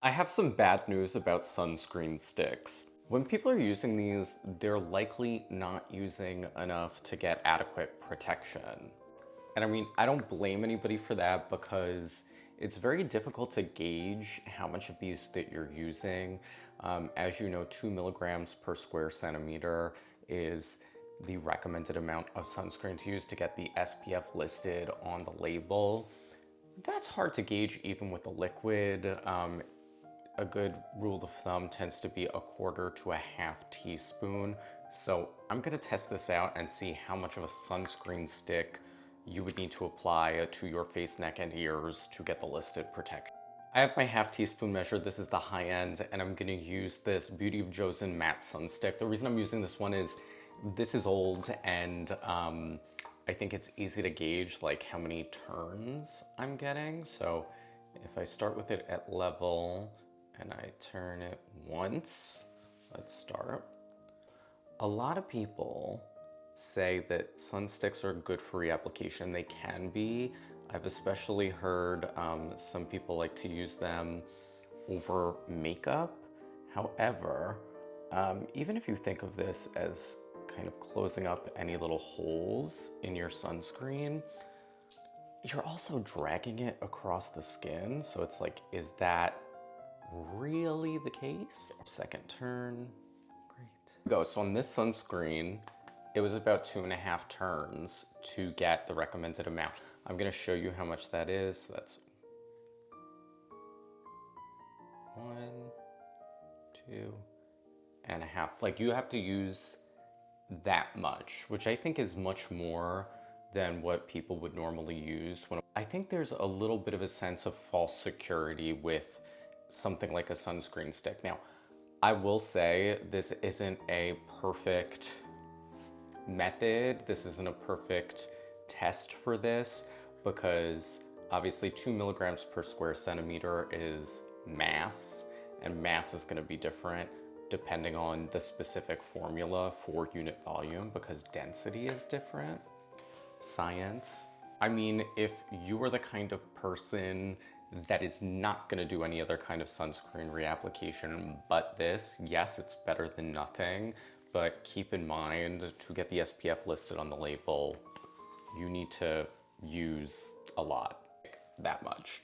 I have some bad news about sunscreen sticks. When people are using these, they're likely not using enough to get adequate protection. And I mean, I don't blame anybody for that because it's very difficult to gauge how much of these that you're using. As you know, 2 milligrams per square centimeter is the recommended amount of sunscreen to use to get the SPF listed on the label. That's hard to gauge even with the liquid. A good rule of thumb tends to be 1/4 to a half teaspoon. So I'm gonna test this out and see how much of a sunscreen stick you would need to apply to your face, neck, and ears to get the listed protection. I have my half teaspoon measure. This is the high end, and I'm gonna use this Beauty of Joseon matte sun stick. The reason I'm using this one is this is old and I think it's easy to gauge like how many turns I'm getting. So if I start with it at level and I turn it once, let's start. A lot of people say that sun sticks are good for reapplication. They can be. I've especially heard some people like to use them over makeup. However, even if you think of this as kind of closing up any little holes in your sunscreen, you're also dragging it across the skin. So it's like, is that really the case? Second turn, great. Go, so on this sunscreen, it was about 2.5 turns to get the recommended amount. I'm gonna show you how much that is. So that's 1, 2.5. Like you have to use that much, which I think is much more than what people would normally use. I think there's a little bit of a sense of false security with something like a sunscreen stick. Now, I will say this isn't a perfect method. This isn't a perfect test for this because obviously 2 milligrams per square centimeter is mass, and mass is gonna be different depending on the specific formula for unit volume because density is different. Science. I mean, if you are the kind of person that is not gonna do any other kind of sunscreen reapplication but this, yes, it's better than nothing, but keep in mind to get the SPF listed on the label, you need to use a lot, that much.